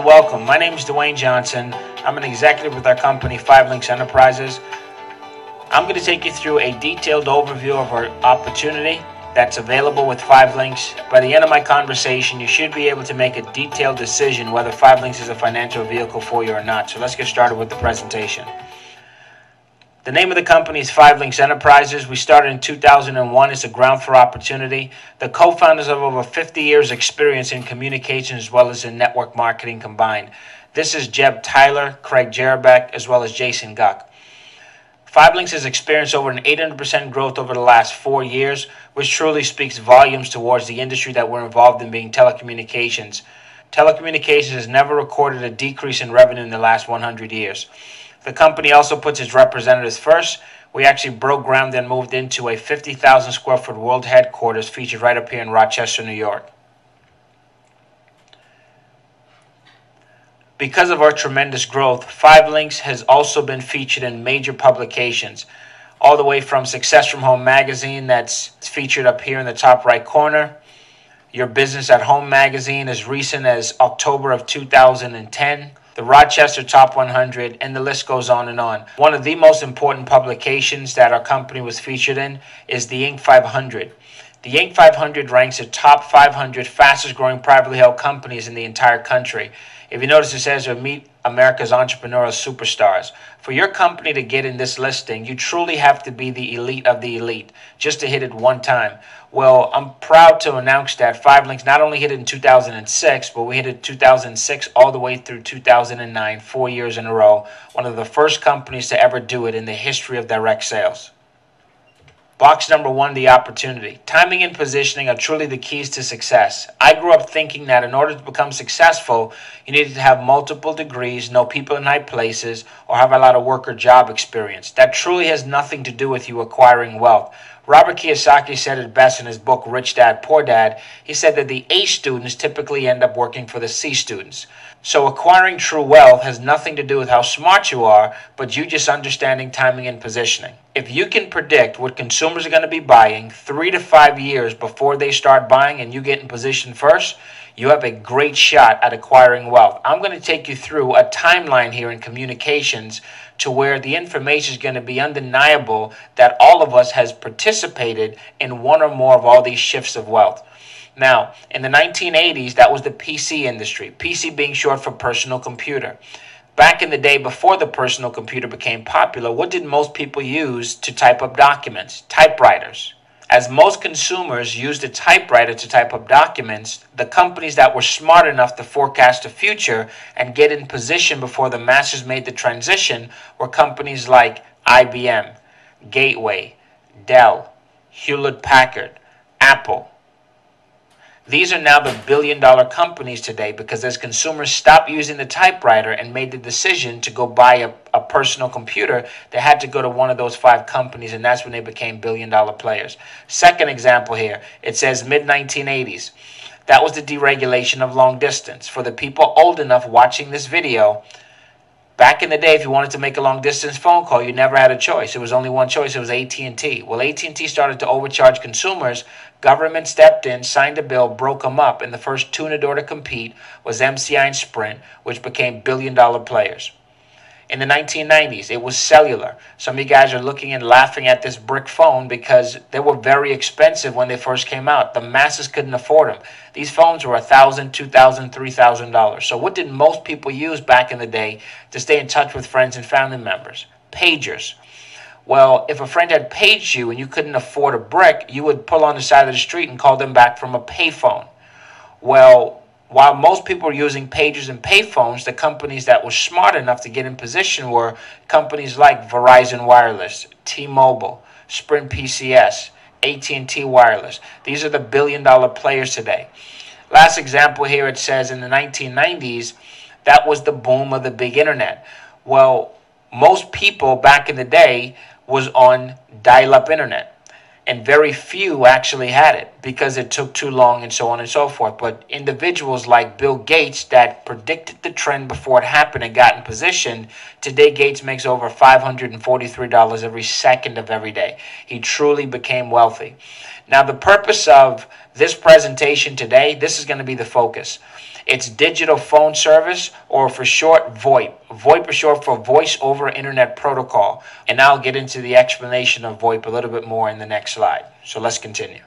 welcome. My name is Dwayne Johnson. I'm an executive with our company, 5 Links Enterprises. I'm going to take you through a detailed overview of our opportunity that's available with 5 Links. By the end of my conversation, you should be able to make a detailed decision whether 5 Links is a financial vehicle for you or not. So let's get started with the presentation. The name of the company is 5 Links Enterprises. We started in 2001. It's a ground floor opportunity. The co-founders have over 50 years experience in communication as well as in network marketing combined. This is Jeb Tyler, Craig Jerabek, as well as Jason Guck. 5 Links has experienced over an 800% growth over the last 4 years, which truly speaks volumes towards the industry that we're involved in, being telecommunications. Telecommunications has never recorded a decrease in revenue in the last 100 years. The company also puts its representatives first. We actually broke ground and moved into a 50,000 square foot world headquarters featured right up here in Rochester, New York. Because of our tremendous growth, 5 Links has also been featured in major publications, all the way from Success from Home magazine that's featured up here in the top right corner, Your Business at Home magazine as recent as October of 2010, the Rochester Top 100, and the list goes on and on. One of the most important publications that our company was featured in is the Inc. 500. The Inc. 500 ranks the top 500 fastest growing privately held companies in the entire country. If you notice, it says Meet America's Entrepreneurial Superstars. For your company to get in this listing, you truly have to be the elite of the elite just to hit it one time. Well, I'm proud to announce that 5 Links not only hit it in 2006, but we hit it in 2006 all the way through 2009, 4 years in a row. One of the first companies to ever do it in the history of direct sales. Box number 1, the opportunity. Timing and positioning are truly the keys to success. I grew up thinking that in order to become successful, you needed to have multiple degrees, know people in high places, or have a lot of work or job experience. That truly has nothing to do with you acquiring wealth. Robert Kiyosaki said it best in his book, Rich Dad, Poor Dad. He said that the A students typically end up working for the C students. So acquiring true wealth has nothing to do with how smart you are, but you just understanding timing and positioning. If you can predict what consumers are going to be buying 3 to 5 years before they start buying and you get in position first, you have a great shot at acquiring wealth. I'm going to take you through a timeline here in communications to where the information is going to be undeniable that all of us has participated in one or more of all these shifts of wealth. Now, in the 1980s, that was the PC industry, PC being short for personal computer. Back in the day before the personal computer became popular, what did most people use to type up documents? Typewriters. As most consumers used a typewriter to type up documents, the companies that were smart enough to forecast the future and get in position before the masses made the transition were companies like IBM, Gateway, Dell, Hewlett-Packard, Apple. These are now the billion-dollar companies today because as consumers stopped using the typewriter and made the decision to go buy a personal computer, they had to go to one of those 5 companies, and that's when they became billion-dollar players. Second example here, it says mid-1980s. That was the deregulation of long distance. For the people old enough watching this video, back in the day, if you wanted to make a long-distance phone call, you never had a choice. It was only one choice. It was AT&T. Well, AT&T started to overcharge consumers. Government stepped in, signed a bill, broke them up, and the first 2 in the door to compete was MCI and Sprint, which became billion-dollar players. In the 1990s, it was cellular. Some of you guys are looking and laughing at this brick phone because they were very expensive when they first came out. The masses couldn't afford them. These phones were $1,000, $2,000, $3,000. So what did most people use back in the day to stay in touch with friends and family members? Pagers. Well, if a friend had paged you and you couldn't afford a brick, you would pull on the side of the street and call them back from a payphone. Well, while most people were using pagers and payphones, the companies that were smart enough to get in position were companies like Verizon Wireless, T-Mobile, Sprint PCS, AT&T Wireless. These are the billion-dollar players today. Last example here, it says in the 1990s, that was the boom of the big internet. Well, most people back in the day was on dial-up internet. And very few actually had it because it took too long and so on and so forth. But individuals like Bill Gates that predicted the trend before it happened and got in position, today Gates makes over $543 every second of every day. He truly became wealthy. Now the purpose of this presentation today, this is going to be the focus. It's digital phone service, or for short, VoIP. VoIP is short for Voice over Internet Protocol. And I'll get into the explanation of VoIP a little bit more in the next slide. So let's continue.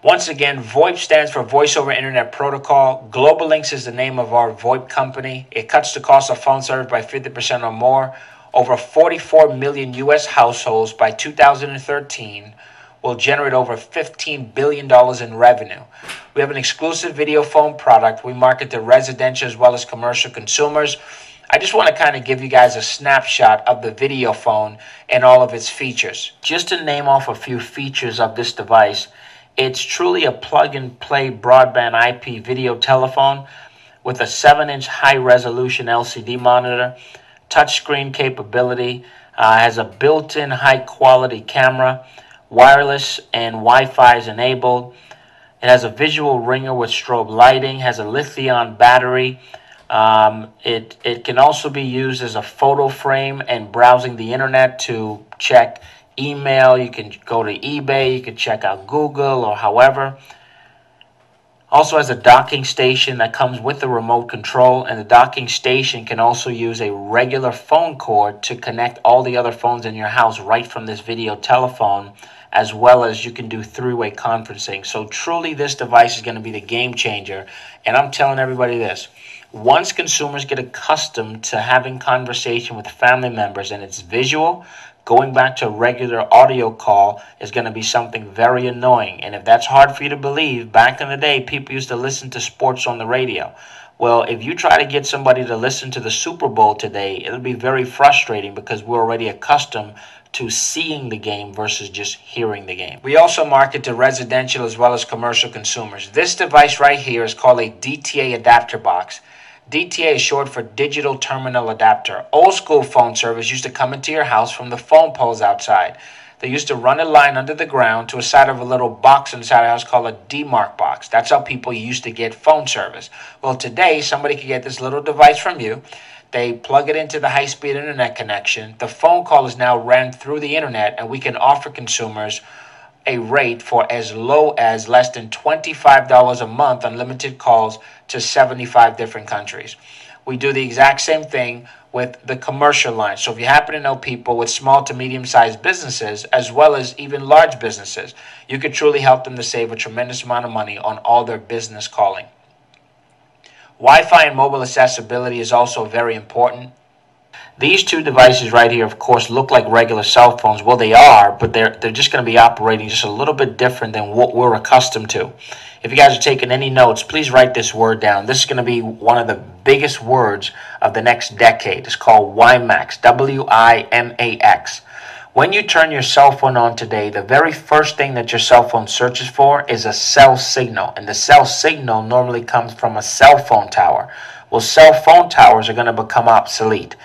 Once again, VoIP stands for Voice over Internet Protocol. GlobalLinks is the name of our VoIP company. It cuts the cost of phone service by 50% or more. Over 44 million U.S. households by 2013 will generate over $15 billion in revenue. We have an exclusive video phone product. We market to residential as well as commercial consumers. I just want to kind of give you guys a snapshot of the video phone and all of its features. Just to name off a few features of this device, it's truly a plug-and-play broadband IP video telephone with a 7-inch high-resolution LCD monitor, touchscreen capability, has a built-in high-quality camera, wireless and Wi-Fi is enabled. It has a visual ringer with strobe lighting, has a lithium battery. It can also be used as a photo frame and browsing the internet to check email. You can go to eBay, you can check out Google or however. Also has a docking station that comes with the remote control, and the docking station can also use a regular phone cord to connect all the other phones in your house right from this video telephone, as well as you can do three-way conferencing. So truly this device is going to be the game changer, and I'm telling everybody this. Once consumers get accustomed to having conversation with family members and it's visual, going back to a regular audio call is going to be something very annoying. And if that's hard for you to believe, back in the day, people used to listen to sports on the radio. Well, if you try to get somebody to listen to the Super Bowl today, it'll be very frustrating because we're already accustomed to seeing the game versus just hearing the game. We also market to residential as well as commercial consumers. This device right here is called a DTA adapter box. DTA is short for Digital Terminal Adapter. Old school phone service used to come into your house from the phone poles outside. They used to run a line under the ground to a side of a little box inside the house called a DMARC box. That's how people used to get phone service. Well, today, somebody can get this little device from you. They plug it into the high-speed internet connection. The phone call is now ran through the internet, and we can offer consumers a rate for as low as less than $25 a month, unlimited calls to 75 different countries. We do the exact same thing with the commercial line. So if you happen to know people with small to medium-sized businesses, as well as even large businesses, you could truly help them to save a tremendous amount of money on all their business calling. Wi-Fi and mobile accessibility is also very important. These two devices right here, of course, look like regular cell phones. Well, they are, but they're just going to be operating just a little bit different than what we're accustomed to. If you guys are taking any notes, please write this word down. This is going to be one of the biggest words of the next decade. It's called WiMAX, W-I-M-A-X. When you turn your cell phone on today, the very first thing that your cell phone searches for is a cell signal. And the cell signal normally comes from a cell phone tower. Well, cell phone towers are going to become obsolete.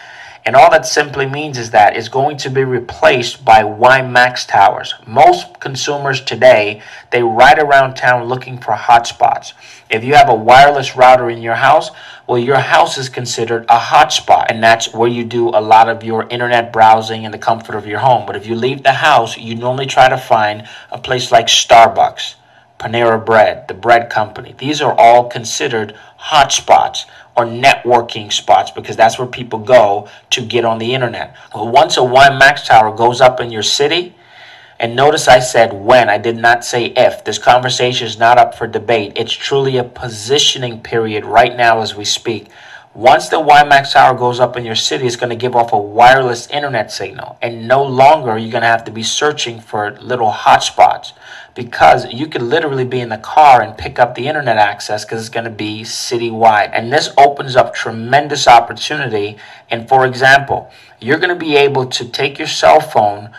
And all that simply means is that it's going to be replaced by WiMAX towers. Most consumers today, they ride around town looking for hotspots. If you have a wireless router in your house, well, your house is considered a hotspot. And that's where you do a lot of your internet browsing in the comfort of your home. But if you leave the house, you normally try to find a place like Starbucks, Panera Bread, the bread company. These are all considered hotspots or networking spots because that's where people go to get on the internet. Well, once a WiMAX tower goes up in your city, and notice I said when, I did not say if. This conversation is not up for debate. It's truly a positioning period right now as we speak. Once the WiMAX tower goes up in your city, it's going to give off a wireless internet signal. And no longer you're going to have to be searching for little hotspots because you could literally be in the car and pick up the internet access because it's going to be citywide. And this opens up tremendous opportunity. And for example, you're going to be able to take your cell phone,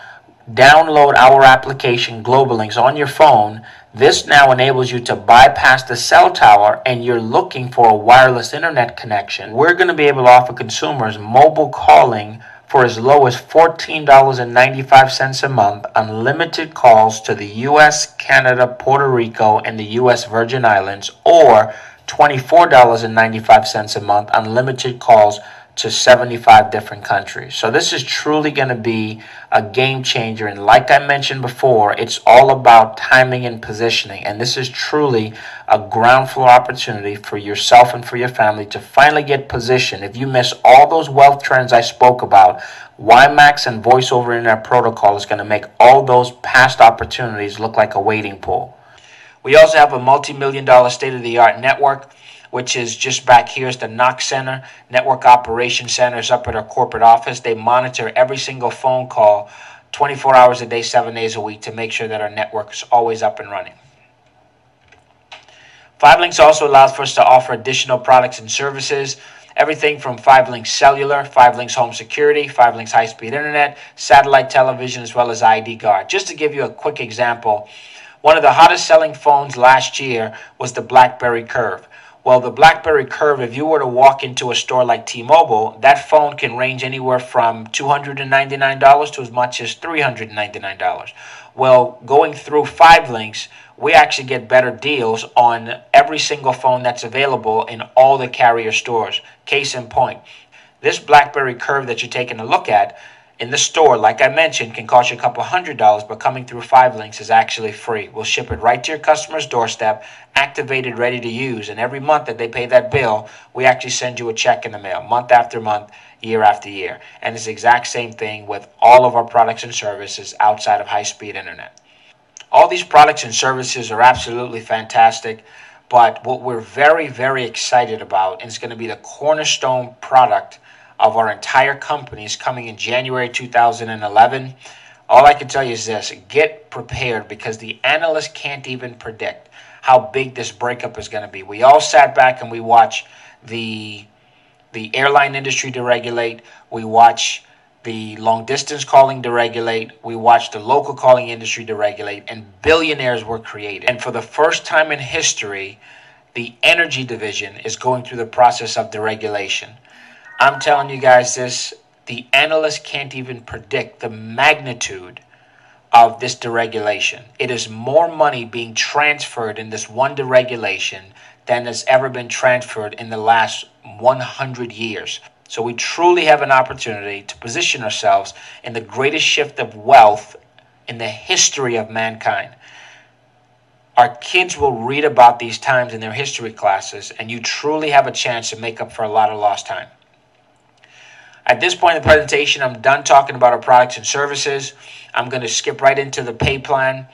download our application GlobalLinks on your phone. This now enables you to bypass the cell tower and you're looking for a wireless internet connection. We're going to be able to offer consumers mobile calling for as low as $14.95 a month, unlimited calls to the U.S., Canada, Puerto Rico, and the U.S. Virgin Islands, or $24.95 a month, unlimited calls to 75 different countries. So this is truly going to be a game changer. And like I mentioned before, it's all about timing and positioning. And this is truly a ground floor opportunity for yourself and for your family to finally get positioned. If you miss all those wealth trends I spoke about, WiMAX and Voice over Internet Protocol is going to make all those past opportunities look like a waiting pool. We also have a multi-million-dollar state-of-the-art network, which is just back here. It's the NOC Center. Network Operations Center is up at our corporate office. They monitor every single phone call 24 hours a day, 7 days a week to make sure that our network is always up and running. 5LINX also allows for us to offer additional products and services. Everything from 5LINX Cellular, 5LINX Home Security, 5LINX High-Speed Internet, satellite television, as well as ID Guard. Just to give you a quick example, one of the hottest selling phones last year was the BlackBerry Curve. Well, the BlackBerry Curve, if you were to walk into a store like T-Mobile, that phone can range anywhere from $299 to as much as $399. Well, going through 5LINX, we actually get better deals on every single phone that's available in all the carrier stores. Case in point, this BlackBerry Curve that you're taking a look at in the store, like I mentioned, can cost you a couple $100, but coming through 5LINX is actually free. We'll ship it right to your customer's doorstep, activated, ready to use. And every month that they pay that bill, we actually send you a check in the mail, month after month, year after year. And it's the exact same thing with all of our products and services outside of high-speed internet. All these products and services are absolutely fantastic, but what we're very, very excited about, and it's going to be the cornerstone product of our entire company, is coming in January 2011. All I can tell you is this: get prepared, because the analysts can't even predict how big this breakup is going to be. We all sat back and we watched the airline industry deregulate. We watch the long distance calling deregulate. We watched the local calling industry deregulate, and billionaires were created. And for the first time in history, the energy division is going through the process of deregulation. I'm telling you guys this, the analysts can't even predict the magnitude of this deregulation. It is more money being transferred in this one deregulation than has ever been transferred in the last 100 years. So we truly have an opportunity to position ourselves in the greatest shift of wealth in the history of mankind. Our kids will read about these times in their history classes, and you truly have a chance to make up for a lot of lost time. At this point in the presentation, I'm done talking about our products and services. I'm going to skip right into the pay plan.